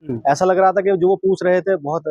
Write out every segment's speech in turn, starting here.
हुँ, ऐसा लग रहा था कि जो वो पूछ रहे थे बहुत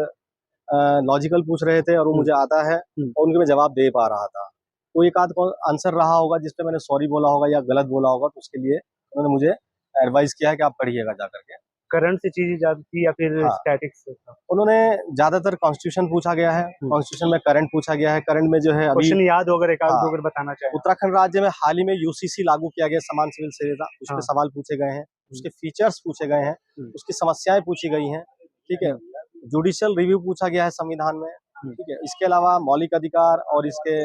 लॉजिकल पूछ रहे थे और वो हुँ, मुझे आता है हुँ। और उनके मैं जवाब दे पा रहा था। तो एक आध को आंसर रहा होगा जिस पे मैंने सॉरी बोला होगा या गलत बोला होगा, तो उसके लिए उन्होंने मुझे एडवाइस किया है कि आप पढ़िएगा जा करके। करंट से चीज़ें ज़्यादा थी या फिर हाँ, स्टैटिक्स से था? उन्होंने ज़्यादातर कॉन्स्टिट्यूशन पूछा गया है, हुँ। कॉन्स्टिट्यूशन में करंट पूछा गया है, करंट में जो है अभी। क्वेश्चन याद हो अगर एक आध हाँ, 2 अगर बताना चाहें आप? उत्तराखंड राज्य में हाल ही में यूसीसी लागू किया गया, समान सिविल सेवा, उस पे हाँ। सवाल पूछे गए हैं, हुँ, उसके फीचर्स पूछे गए हैं, हुँ, उसकी समस्याएँ पूछी गई हैं, ठीक है? हुँ, जुडिशियल रिव्यू पूछा गया है संविधान में, हुँ, ठीक है? इसके अलावा मौलिक अधिकार और इसके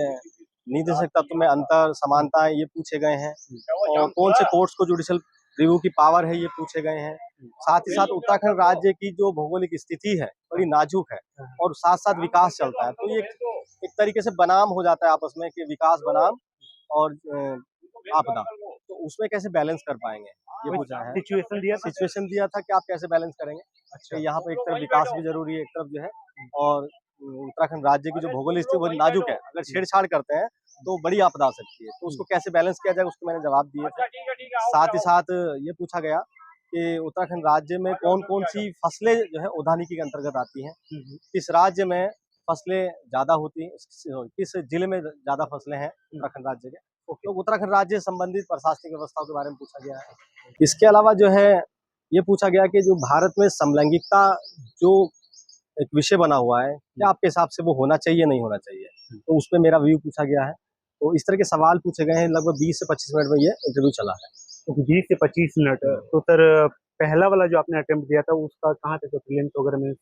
नीतिशक तत्व में अंतर, हुँ, समानताएँ ये पूछे गए हैं हुँ, और कौन से कोर्ट्स को जुडिशियल रिव्यू की पावर है ये पूछे गए हैं। हुँ। साथ ही साथ उत्तराखंड राज्य की जो भौगोलिक स्थिति है, बड़ी हाँ, नाजुक है हाँ, हाँ। और साथ-साथ विकास चलता है। तो ये एक तरीके से बनाम हो जाता है आपस में कि विकास बनाम और आपदा। तो उसमें कैसे बैलेंस कर पाएँगे? ये कोई पूछा है। सिचुएशन दिया था? सिचुएशन दिया था कि आप कैसे बैलेंस करेंगे? अच्छा। कि यहाँ पे एक तरफ विकास भी ज़रूरी है, एक तरफ जो है हुँ, और उत्तराखंड राज्य की जो भौगोलिक स्थिति बड़ी नाजुक है। अगर हुँ, छेड़छाड़ करते हैं, तो बड़ी आपदा आ सकती है। तो हुँ, उसको कैसे बैलेंस किया जाए, उसको मैंने जवाब दिए थे। साथ ही साथ ये पूछा गया कि उत्तराखंड राज्य में कौन-कौन सी फसलें जो है उद्यानिकी के अंतर्गत आती हैं? हुँ, हुँ, किस राज्य में फसलें ज़्यादा होती हैं? किस जिले में ज़्यादा फसलें हैं हुँ। उत्तराखंड राज्य के? ओके, तो उत्तराखंड राज्य से संबंधित प्रशासनिक व्यवस्थाओं के बारे में पूछा गया है। इसके अलावा जो है, ये पूछा गया कि जो भारत में समलैंगिकता जो एक विषय बना हुआ है, हुँ, क्या आपके हिसाब से वो होना चाहिए, नहीं होना चाहिए? हुँ। तो उसपे मेरा व्यू पूछा गया है। तो इस तरह के सवाल पूछे गए हैं, लगभग 20 से 25 मिनट में ये इंटरव्यू चला है। ओके, 20 से 25 मिनट हुँ। तो सर पहला वाला जो आपने अटेम्प्ट दिया था उसका कहाँ तक प्रीलिम्स वगैरह में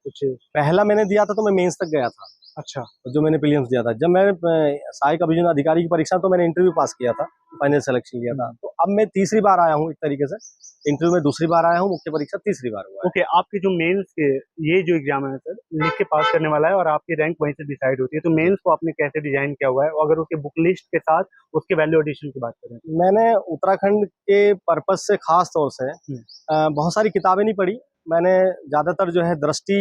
कुछ पहला मैंने दिया था तो मैं मेंस तक गया था। अच्छा, जो मैंने प्रीलिम्स दिया था। जब मैं सहायक अभियोजन अधिकारी की परीक्षा तो मैंने इंटरव्यू पास किया था, फाइनल सिलेक्शन लिया था। हुँ। तो अब मैं तीसरी बार आया हूँ एक तरीके से, इंटरव्यू में दूसरी बार आया हूँ, मुख्य परीक्षा तीसरी बार हुआ है। ओके, आपके जो मेंस के ये जो एग्ज़ाम है सर, लिख के पास करने वाला है और आपकी रैंक वहीं से डिसाइड होती है। तो जी। मेंस को आपने कैसे डिज़ाइन किया हुआ है? और अगर उसके बुक लिस्ट के साथ उसके वैल्यू एडिशन की बात करें? मैंने उत्तराखंड के पर्पज़ से ख़ास तौर से हुँ, बहुत सारी किताबें नहीं पढ़ी। मैंने ज़्यादातर जो है दृष्टि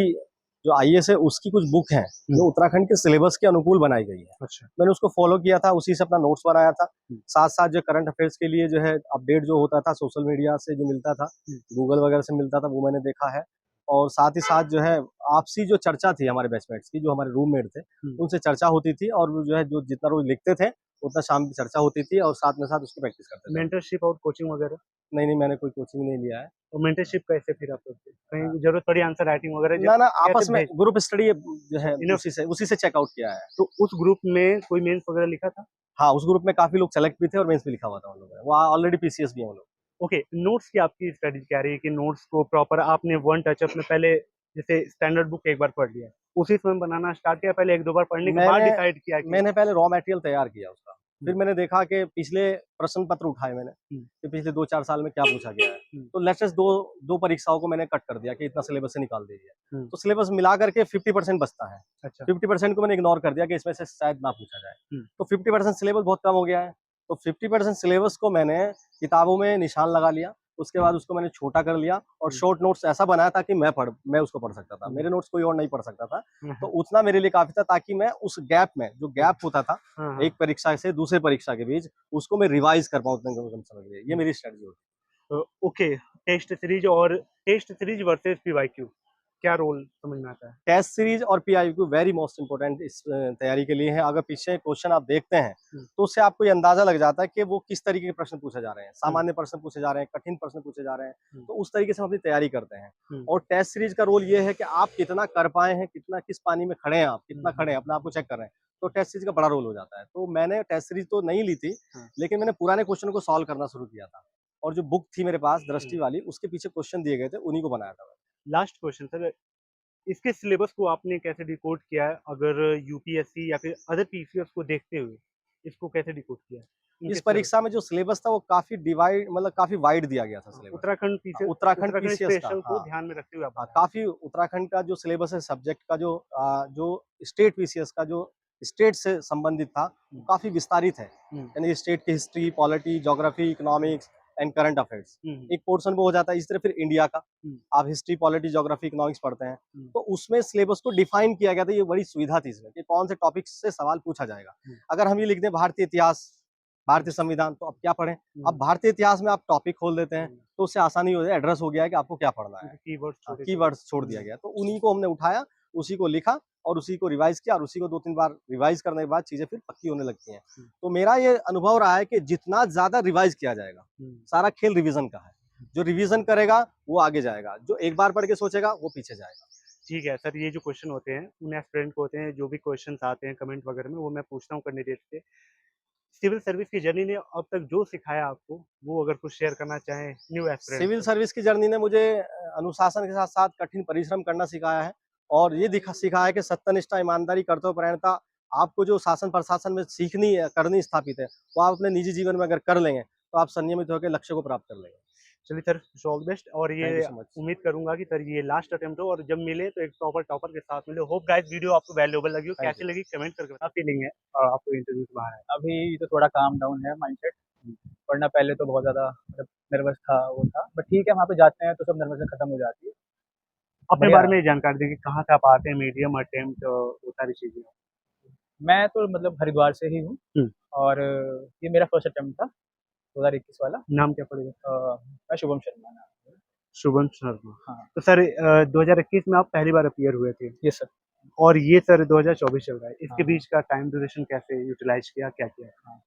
जो आईएएस है उसकी कुछ बुक हैं, हुँ, जो उत्तराखंड के सिलेबस के अनुकूल बनाई गई है। अच्छा। मैंने उसको फ़ॉलो किया था, उसी से अपना नोट्स बनाया था। हुँ, साथ-साथ जो करंट अफ़ेयर्स के लिए जो है अपडेट जो होता था सोशल मीडिया से जो मिलता था, हुँ, गूगल वगैरह से मिलता था, वो मैंने देखा है। और साथ ही साथ जो है आपसी जो चर्चा थी हमारे बैचमेट्स की, जो हमारे रूममेट थे, हुँ। उनसे चर्चा होती थी और वो जो है जो जितना रोज़ लिखते थे, उतना शाम की चर्चा होती थी और साथ में साथ उसकी प्रैक्टिस करते थे हम। मेंटरशिप और कोचिंग वगैरह? नहीं, नहीं मैंने कोई कोचिंग नहीं लिया है। और मेंटरशिप कैसे फिर आप करते? हाँ। कहीं ज़रूरत पड़ी आंसर राइटिंग वगैरह ना, जब ना कैसे आपस में भेज ग्रुप स्टडी जो है इनफ उसी से चेकआउट किया है। तो उस ग्रुप में कोई मेंस वगैरह लिखा था? हाँ, उस ग्रुप में काफ़ी लोग सेलेक्ट भी थे और मेंस भी लिखा हुआ था उन लोगों ने। वो ऑलरेडी पीसीएस भी हैं वो लोग। ओके, नोट्स की आपकी स्ट्रैटेजी क्या रही कि नोट्स को प्रॉपर आपने वन टचअप में पहले जैसे स्टैंडर्ड बुक एक बार पढ़ लिया, उसी समय बनाना स्टार्ट किया, पहले 1-2 बार पढ़ने के बाद मैंने डिसाइड किया कि मैंने पहले रॉ मटेरियल तैयार किया उसका। हुँ, फिर मैंने देखा कि पिछले प्रश्न पत्र उठाए मैंने, हुँ, कि पिछले 2-4 साल में क्या पूछा गया है। हुँ, तो लेटेस्ट 2 परीक्षाओं को मैंने कट कर दिया कि इतना सिलेबस से निकाल दीजिए। हुँ, तो सिलेबस मिला करके 50% बचता है। अच्छा, 50% को मैंने इग्नोर कर दिया कि इसमें से शायद ना पूछा जाए। हुँ, तो 50% सिलेबस बहुत कम हो गया है। तो 50% सिलेबस को मैंने किताबों में निशान लगा लिया। उसके बाद उसको मैंने छोटा कर लिया और हुँ, शॉर्ट नोट्स ऐसा बनाया ताकि मैं उसको पढ़ सकता था। हुँ, मेरे नोट्स कोई और नहीं पढ़ सकता था। हाँ, तो हाँ, उतना मेरे लिए काफ़ी था ताकि मैं उस गैप में जो हाँ, गैप होता था, हाँ, हाँ, एक परीक्षा से दूसरे परीक्षा के बीच, उसको मैं रिवाइज़ कर पाऊँ उतने कम समय के लिए। ये हुँ। मेरी स्ट्रैटेजी होती है। Okay, test series versus PYQ क्या रोल समझ में आता है? टेस्ट सीरीज़ और पीआईक्यू वेरी मोस्ट इम्पोर्टेंट इस तैयारी के लिए है। अगर पीछे क्वेश्चन आप देखते हैं, हुँ, तो उससे आपको ये अंदाज़ा लग जाता है कि वो किस तरीके के प्रश्न पूछे जा रहे हैं। हुँ, सामान्य प्रश्न पूछे जा रहे हैं, कठिन प्रश्न पूछे जा रहे हैं, हुँ, तो उस तरीके से हम अपनी तैयारी करते हैं। हुँ, और टेस्ट सीरीज़ का रोल ये है कि आप कितना कर पाए हैं, कितना किस पानी में खड़े हैं आप, हुँ, कितना हुँ, खड़े हैं, अपने आप को चेक कर रहे हैं। तो टेस्ट सीरीज़ का बड़ा रोल हो जाता है। तो मैंने टेस्ट सीरीज़ तो नहीं ली थी, हाँ, लेकिन मैंने पुराने क्वेश्चन को सॉल्व करना शुरू किया था। और जो बुक थी मेरे पास हुँ। दृष्टि वाली, उसके पीछे क्वेश्चन दिए गए थे, उन्हीं को बनाया था मैंने। लास्ट क्वेश्चन सर, इसके सिलेबस को आपने कैसे डिकोड किया है? अगर यूपीएससी या फिर अदर पीसीएस को देखते हुए, इसको कैसे डिकोड किया है? इनके इस सिलेबस परीक्षा में जो सिलेबस था वो काफ़ी डिवाइड मतलब काफ़ी वाइड दिया गया था हाँ, सिलेबस। उत्तराखंड उत्तराखंड पीसीएस का स्पेशल को हाँ, ध्यान में रखते हुए आप हाँ, बताएँ। काफ़ी उत्तराखंड का जो सिलेबस है सब्जेक्ट का जो स्टेट पीसीएस का जो स्टेट से संबंधित था, वो हुँ, काफ़ी विस्तारित है। हुँ, यानी स्टेट की हिस्ट्री, पॉलिटी, ज्योग्राफी, हुँ, इकोनॉमिक्स एंड करंट अफेयर्स। हुँ, हुँ, एक पोर्शन वो हो जाता है, इसी तरह फिर इंडिया का, हुँ, आप हिस्ट्री, पॉलिटी, ज्योग्राफी, इकोनॉमिक्स पढ़ते हैं। हुँ, तो उसमें सिलेबस को डिफाइन किया गया था, ये बड़ी सुविधा थी इसमें कि कौन से टॉपिक से सवाल पूछा जाएगा। हुँ, अगर हम ये लिख दें भारतीय इतिहास भारतीय संविधान, तो अब क्या पढ़ें? अब भारतीय इतिहास में आप टॉपिक खोल देते हैं तो उससे आसानी हो जाए, एड्रेस हो गया है कि आपको क्या पढ़ना है। कीवर्ड्स कीवर्ड्स छोड़ दिया गया, तो उन्हीं को हमने उठाया, उसी को लिखा और उसी को रिवाइज किया और उसी को 2-3 बार रिवाइज करने के बाद चीजें फिर पक्की होने लगती हैं। तो मेरा ये अनुभव रहा है कि जितना ज्यादा रिवाइज किया जाएगा, सारा खेल रिवीजन का है। जो रिवीजन करेगा वो आगे जाएगा, जो एक बार पढ़ के सोचेगा वो पीछे जाएगा। ठीक है सर, ये जो क्वेश्चन होते हैं उन एस्पिरेंट को होते हैं, जो भी क्वेश्चंस आते हैं कमेंट वगैरह में वो मैं पूछता हूँ कैंडिडेट से। सिविल सर्विस की जर्नी ने अब तक जो सिखाया आपको, वो अगर कुछ शेयर करना चाहें न्यू एस्पिरेंट सिविल को? सर्विस की जर्नी ने मुझे अनुशासन के साथ-साथ कठिन परिश्रम करना सिखाया है और ये सिखाया है कि सत्यनिष्ठा, ईमानदारी, कर्तव्यपरायणता आपको जो शासन प्रशासन में सीखनी है, करनी स्थापित है, वो आप अपने निजी जीवन में अगर कर लेंगे, तो आप संयमित होकर लक्ष्य को प्राप्त कर लेंगे। चलिए sir, wish all the best और थैंक यू ये सो मच। उम्मीद करूंगा कि सर ये लास्ट अटेम्प्ट हो और जब मिले तो एक प्रॉपर टॉपर के साथ मिले। होप गाइस वीडियो आपको वैल्यूएबल लगी हो, थैंक कैसी लगी कमेंट करके बताना। फीलिंग है आपको इंटरव्यू के बाहर है? अभी तो थोड़ा काम डाउन है माइंडसेट, वरना पहले तो बहुत ज़्यादा मतलब नर्वस था वो था, बट ठीक है वहाँ पे जाते हैं तो सब नर्वसनेस खत्म हो जाती है। अपने बढ़िया बारे में जानकारी दें कि कहाँ से आप आते हैं, मीडियम अटेम्प्ट वो सारी चीजें। मैं तो मतलब हरिद्वार से ही हूँ हम्म, और ये मेरा फर्स्ट अटेम्प्ट था 2021 वाला। नाम क्या पड़ेगा? मैं शुभम शर्मा नाम है। शुभम शर्मा। हाँ, तो सर 2021 में आप पहली बार अपीयर हुए थे ये सर। और ये सर 2024 चल रहा है, इसके हाँ, बीच का टाइम ड्यूरेशन कैसे यूटिलाइज किया, क्या किया? हाँ।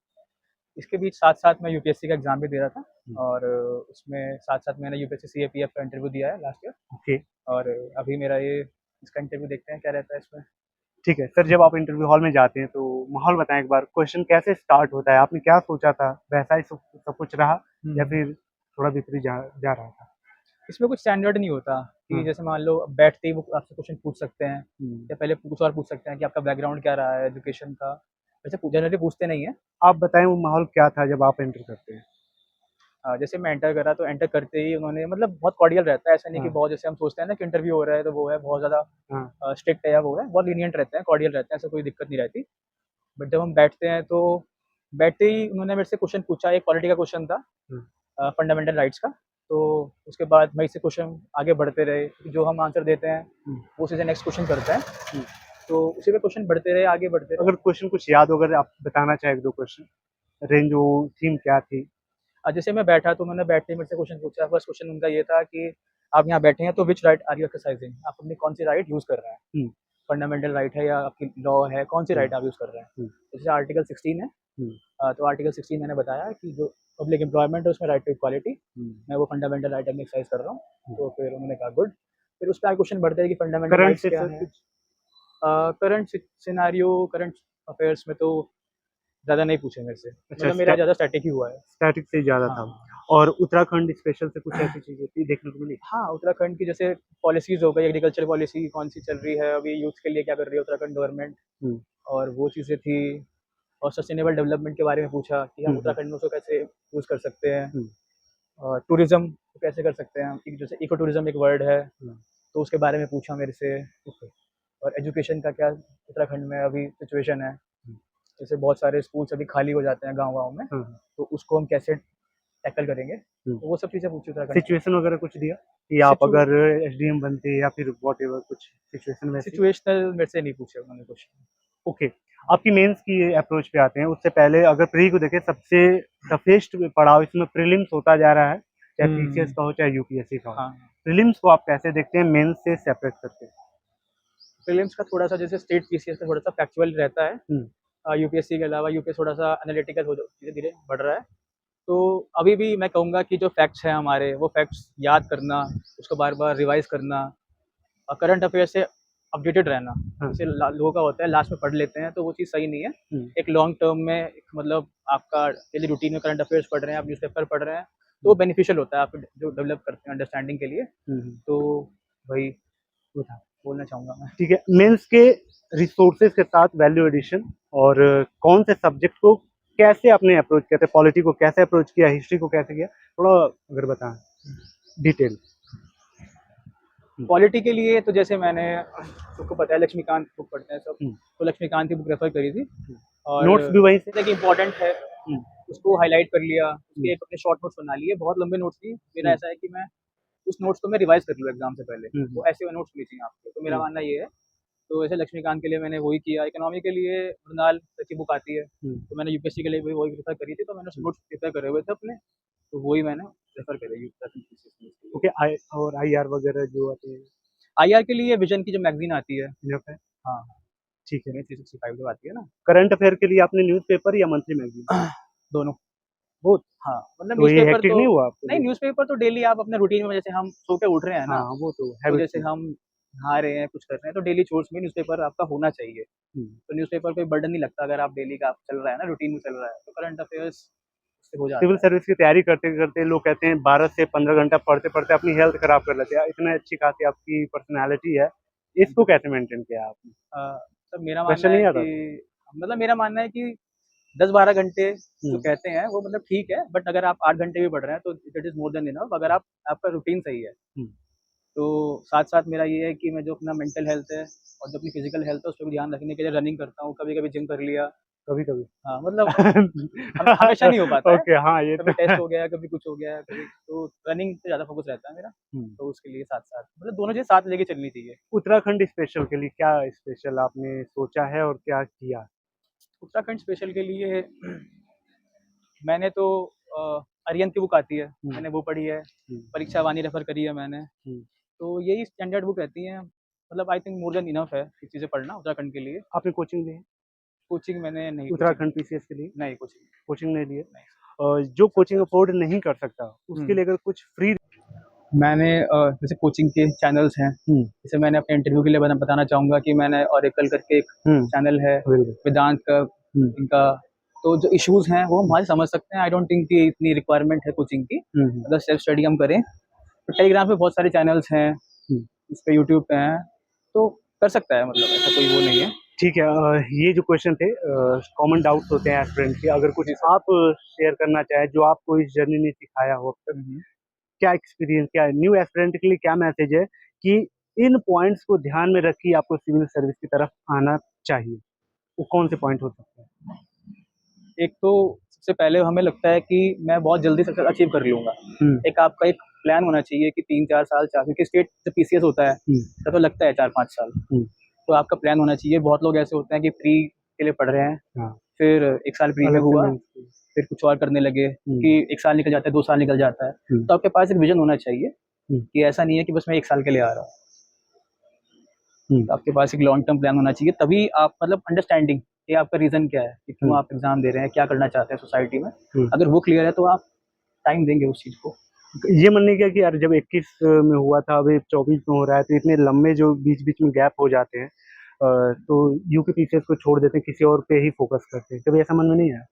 इसके बीच साथ-साथ मैं यूपीएससी का एग्ज़ाम भी दे रहा था हम्म, और उसमें साथ-साथ मैंने यूपीएससी सीएपीएफ का इंटरव्यू दिया है लास्ट ईयर ओके, और अभी मेरा ये इसका इंटरव्यू देखते हैं क्या रहता है इसमें। ठीक है सर। जब आप इंटरव्यू हॉल में जाते हैं तो माहौल बताएं एक बार, क्वेश्चन कैसे स्टार्ट होता है, आपने क्या सोचा था, वैसा ही सब कुछ रहा या फिर थोड़ा विपरीत जा रहा था? इसमें कुछ स्टैंडर्ड नहीं होता कि हाँ, जैसे मान लो बैठते ही वो आपसे क्वेश्चन पूछ सकते हैं हम्म। या पहले कुछ और पूछ सकते हैं कि आपका बैकग्राउंड क्या रहा है एजुकेशन का, वैसे जनरली पूछते नहीं है। आप बताएं वो माहौल क्या था जब आप एंटर करते हैं? जैसे मैं एंटर करा तो एंटर करते ही उन्होंने मतलब बहुत कॉर्डियल रहता है, ऐसा नहीं कि हाँ, बहुत जैसे हम सोचते हैं ना कि इंटरव्यू हो रहा है तो वो है बहुत हाँ, ज़्यादा स्ट्रिक्ट है या वो है, बहुत लीनियंट रहते हैं, कॉर्डियल रहते हैं, ऐसा कोई दिक्कत नहीं रहती। बट जब हम बैठते हैं तो बैठते ही उन्होंने मेरे से क्वेश्चन पूछा, एक पॉलिटी का क्वेश्चन था हाँ, फंडामेंटल राइट्स का। तो उसके बाद वहीं से क्वेश्चन आगे बढ़ते रहे, जो हम आंसर देते हैं हम्म, वो सीधे नेक्स्ट क्वेश्चन करता है। हम्म। तो उसी पे क्वेश्चन बढ़ते रहे, आगे बढ़ते रहे। अगर क्वेश्चन कुछ याद हो, अगर आप बताना चाहें एक दो क्वेश्चन, रेंज वो थीम क्या थी? जैसे मैं बैठा तो उन्होंने बैठते ही मेरे से क्वेश्चन पूछा। फर्स्ट क्वेश्चन उनका ये था कि आप यहाँ बैठे हैं तो विच राइट आर यू एक्सरसाइजिंग? आप अपनी कौन सी राइट यूज़ कर रहे हैं? हम्म, फंडामेंटल राइट है या आपकी लॉ है, कौन सी हम्म, राइट आप यूज़ कर रहे हैं? हम्म, जैसे आर्टिकल 16 है, हम्म, तो आर्टिकल 16 मैंने बताया कि जो पब्लिक एम्प्लॉयमेंट है उसमें राइट टू इक्वालिटी, हम्म। मैं वो फंडामेंटल राइट अपनी एक्सरसाइज कर रहा हूँ। तो फिर उन्होंने कहा गुड। फिर उस पे आगे क्वेश्चन बढ़ते हैं कि फंडामेंटल करंट राइट्स से क्या सर हैं? कुछ करंट सिनेरियो, करंट अफेयर्स में तो ज़्यादा नहीं पूछे मेरे से, अच्छा, मतलब मेरा ज़्यादा स्टैटिक ही हुआ है। स्टैटिक से ज़्यादा था। हाँ। और उत्तराखंड स्पेशल से कुछ ऐसी चीज़ें थी देखने को मिली? हाँ, उत्तराखंड की जैसे पॉलिसीज़ हो गई, एग्रीकल्चर पॉलिसी कौन-सी चल रही है, अभी यूथ के लिए क्या कर रही है उत्तराखंड गवर्नमेंट, हुँ, और वो चीज़ें थी। और सस्टेनेबल डेवलपमेंट के बारे में पूछा कि हम हुँ, हुँ, उत्तराखंड में उसको कैसे यूज़ कर सकते हैं, हुँ, और टूरिज़्म को कैसे कर सकते हैं हम, एक जैसे इको टूरिज़्म एक वर्ड है, हुँ, तो उसके बारे में पूछा मेरे से। ओके, और एजुकेशन का क्या उत्तराखंड में अभी सिचुएशन है, हुँ, जैसे बहुत सारे स्कूल्स अभी खाली हो जाते हैं गाँव-गाँव में, हाँ, हाँ, तो उसको हम कैसे टैकल करेंगे, हुँ। तो वो सब चीज़ें पूछी उत्तराखंड से। सिचुएशन वगैरह कुछ दिया कि आप सिचु अगर एसडीएम बनते या फिर व्हाटएवर कुछ सिचुएशन वैसी? सिचुएशनल मेरे से नहीं पूछे उन्होंने क्वेश्चन। ओके, आपकी मेंस की अप्रोच पे आते हैं, उससे पहले अगर प्री को देखें सबसे टफेस्ट पड़ाव इसमें प्रीलिम्स होता जा रहा है, चाहे पीसीएस का हो चाहे यूपीएससी का हो। हाँ, प्रीलिम्स को आप कैसे देखते हैं मेंस से सेपरेट करके? प्रीलिम्स का थोड़ा-सा जैसे स्टेट पीसीएस का थोड़ा-सा फैक्चुअल रहता है। हुँ, यूपीएससी के अलावा यूपीएस थोड़ा-सा एनालिटिकल हो, जो धीरे-धीरे बढ़ रहा है। तो अभी भी मैं कहूँगा कि जो फैक्ट्स हैं हमारे, वो फैक्ट्स याद करना, उसको बार-बार रिवाइज़ करना और करंट अफेयर से अपडेटेड रहना। हाँ, जैसे लोगों का होता है लास्ट में पढ़ लेते हैं, तो वो चीज़ सही नहीं है। हुँ, एक लॉन्ग टर्म में एक मतलब आपका डेली रूटीन में करंट अफेयर्स पढ़ रहे हैं, आप न्यूज़पेपर पढ़ रहे हैं, तो वो हुँ, बेनिफिशियल होता है, आप जो डेवलप करते हैं अंडरस्टैंडिंग के लिए। हुँ, हुँ। तो वही वो था, बोलना चाहूँगा मैं। ठीक है, मेंस के रिसोर्सेज के साथ वैल्यू एडिशन और कौन से सब्जेक्ट को कैसे आपने अप्रोच किया था, पॉलिटी को कैसे अप्रोच किया, हिस्ट्री को कैसे किया, थोड़ा अगर बताएं डिटेल? क्वालिटी के लिए तो जैसे मैंने सबको पता है लक्ष्मीकांत बुक पढ़ते हैं सब, हम्म, तो लक्ष्मीकांत की बुक रेफर करी थी और नोट्स भी वहीं से? जैसे कि इम्पोर्टेंट है हम्म, उसको हाईलाइट कर लिया, हम्म, उसके एक अपने शॉर्ट नोट्स बना लिए, बहुत लंबे नोट्स नहीं। मेरा हम्म, ऐसा है कि मैं उस नोट्स को मैं रिवाइज कर लूँ एग्जाम से पहले, हम्म, तो ऐसे नोट्स होने चाहिए आपके, तो मेरा हम्म, मानना ये है। तो ऐसे लक्ष्मीकांत के लिए मैंने वही किया। इकोनॉमी के लिए मृणाल सर की बुक आती है, तो मैंने यूपीएससी के लिए भी वही प्रेफ़र करी थी, तो मैंने उसके नोट्स प्रिपेयर करे हुए थे अपने, तो वही मैंने प्रेफ़र करे यूपीएससी के लिए। ओके, आई और आईआर वगैरह जो आते हैं, आईआर के लिए विज़न की जो मैगज़ीन आती है, इनफ है? हाँ, ठीक है। 365 जो आती है ना, करंट अफेयर के लिए आपने न्यूज़पेपर या मंथली मैगज़ीन? दोनों। बोथ? हाँ, मतलब तो ये न्यूज़पेपर हेक्टिक तो नहीं हुआ आपके नहीं, लिए? न्यूज़पेपर तो डेली आप अपने रूटीन में, जैसे हम सो के उठ रहे हैं ना, हाँ, वो तो तो हैबिट जैसे थी। हम नहा रहे हैं, कुछ कर रहे हैं, तो डेली चोर्स में न्यूज़पेपर आपका होना चाहिए। हुँ। तो न्यूज़पेपर पे बर्डन नहीं लगता, अगर आप डेली का आप चल रहा है ना, रूटीन में चल रहा है, तो करंट अफेयर्स उससे हो सिविल जाता है। सर्विस की तैयारी करते-करते लोग कहते हैं 12 से 15 घंटा पढ़ते-पढ़ते अपनी हेल्थ खराब कर लेते हैं। इतनी अच्छी खासी आपकी पर्सनैलिटी है, इसको कैसे मेंटेन किया आपने? सर मेरा मानना प्रेशर है नहीं आता कि था? मतलब मेरा मानना है कि 10-12 घंटे जो हुँ, कहते हैं वो मतलब ठीक है, बट अगर आप 8 घंटे भी पढ़ रहे हैं तो it is more than enough, अगर आप आपका रूटीन सही है। हुँ। तो साथ-साथ मेरा ये है कि मैं जो अपना मेंटल हेल्थ है और जो अपनी फिज़िकल हेल्थ है, उस पे भी ध्यान रखने के लिए रनिंग करता हूँ, कभी-कभी जिम कर लिया। कभी-कभी। हाँ, मतलब हमेशा नहीं हो पाता है, ओके, हाँ, ये कभी तो टेस्ट है। हो गया, कभी कुछ हो गया, कभी तो रनिंग पे ज़्यादा फ़ोकस रहता है मेरा, हुँ। तो उसके लिए साथ-साथ मतलब दोनों चीज़ें साथ लेके चलनी चाहिए। उत्तराखंड स्पेशल के लिए क्या स्पेशल आपने सोचा है और क्या किया? उत्तराखंड स्पेशल के लिए मैंने तो अरिहंत की बुक आती है, हुँ, मैंने वो पढ़ी है, हुँ, परीक्षा वानी रेफ़र करी है मैंने, हुँ। तो यही स्टैंडर्ड बुक रहती हैं, मतलब I think more than enough है ये चीज़ें पढ़ना उत्तराखंड के लिए। आपने कोचिंग ली है? कोचिंग मैंने नहीं कोचिंग उत्तराखंड पीसीएस के लिए? नहीं कोचिंग कोचिंग नहीं ली है? नहीं। जो कोचिंग अफ़ोर्ड नहीं कर सकता, उसके हुँ। लिए अगर कुछ फ्री मैंने जैसे कोचिंग के चैनल्स हैं, हुँ, जैसे मैंने अपने इंटरव्यू के लिए बताना चाहूँगा कि मैंने ऑरेकल करके एक हुँ, चैनल है, बिल्कुल। वेदांत का हुँ, इनका, तो जो इश्यूज़ हैं वो हम वहाँ से समझ सकते हैं। आई डोंट थिंक कि इतनी रिक्वायरमेंट है कोचिंग की, हुँ, हुँ, अगर सेल्फ स्टडी हम करें। तो टेलीग्राम पे बहुत सारे चैनल्स हैं, हुँ। इस पे यूट्यूब पे हैं, तो कर सकता है, मतलब ऐसा कोई वो नहीं है। ठीक है, ये जो क्वेश्चन थे कॉमन डाउट्स होते हैं एस्पिरेंट के, अगर कुछ जी सर। आप शेयर करना चाहें जो आपको इस जर्नी ने सिखाया हो अब तक, हुँ, हुँ। क्या एक्सपीरियंस, क्या है न्यू एस्पिरेंट के लिए क्या मैसेज है कि इन पॉइंट्स को ध्यान में रख के आपको सिविल सर्विस की तरफ आना चाहिए? वो कौन से पॉइंट हो सकते हैं? एक तो सबसे पहले हमें लगता है कि मैं बहुत जल्दी सक्सेस अचीव कर लूँगा। हुँ, एक आपका एक प्लान होना चाहिए कि 3-4 साल, 4, क्योंकि स्टेट जब पीसीएस होता है, हुँ, तब तो लगता है 4-5 साल। हुँ, तो आपका प्लान होना चाहिए। बहुत लोग ऐसे होते हैं कि प्री के लिए पढ़ रहे हैं, हाँ, फिर 1 साल प्री में अलग से हुआ, मेंस फिर कुछ और करने लगे हुँ, कि 1 साल निकल जाता है, 2 साल निकल जाता है। हुँ, तो आपके पास एक विज़न होना चाहिए हुँ, कि ऐसा नहीं है कि बस मैं 1 साल के लिए आ रहा हूँ। हुँ, तो आपके पास एक लॉन्ग टर्म प्लान होना चाहिए, तभी आप मतलब अंडरस्टैंडिंग कि आपका रीज़न क्या है, कि क्यों हुँ, आप एग्ज़ाम दे रहे हैं, क्या करना चाहते हैं सोसाइटी में। हुँ। अगर वो क्लियर है तो आप टाइम देंगे उस चीज़ को। ये मन नहीं किया कि यार जब 21 में हुआ था, अभी 24 में हो रहा है, तो इतने लंबे जो बीच-बीच में गैप हो जाते हैं, तो यूपी पीसीएस को छोड़ देते हैं, किसी और पे ही फ़ोकस करते हैं। कभी ऐसा मन में नहीं आया?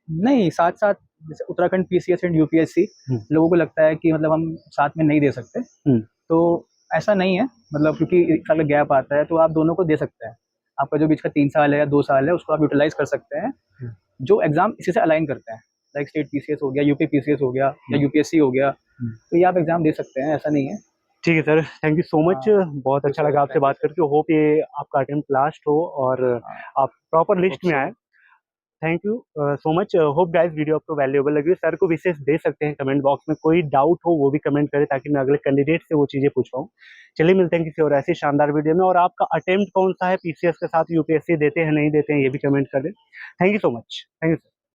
नहीं, साथ-साथ जैसे उत्तराखंड पीसीएस एंड यूपीएससी, हुँ, लोगों को लगता है कि मतलब हम साथ में नहीं दे सकते। हुँ, तो ऐसा नहीं है, मतलब क्योंकि 1 साल का गैप आता है, तो आप दोनों को दे सकते हैं। आपका जो बीच का 3 साल है या 2 साल है, उसको आप यूटिलाइज़ कर सकते हैं, हुँ, जो एग्ज़ाम इसी से अलाइन करते हैं। लाइक स्टेट पीसीएस हो गया, यूपी पीसीएस हो गया या हुँ, यूपीएससी हो गया, हुँ। तो ये आप एग्ज़ाम दे सकते हैं, ऐसा नहीं है। ठीक है sir, thank you so much. हाँ, बहुत यू अच्छा सर, लगा आपसे थैंक यू बात सर। करके। होप ये आपका अटेम्प्ट लास्ट हो और हाँ, आप प्रॉपर होप लिस्ट में सो। आएँ। Thank you so much. Hope guys video आपको वैल्यूएबल लगी हो। सर को विशेष दे सकते हैं कमेंट बॉक्स में, कोई डाउट हो वो भी कमेंट करें ताकि मैं अगले कैंडिडेट से वो चीज़ें पूछ पाऊँ। चलिए मिलते हैं किसी और ऐसी शानदार वीडियो में, और आपका अटेम्प्ट कौन-सा है पीसीएस के साथ, यूपीएससी देते हैं, नहीं देते हैं, ये भी कमेंट कर दें। Thank you so much. Thank you sir.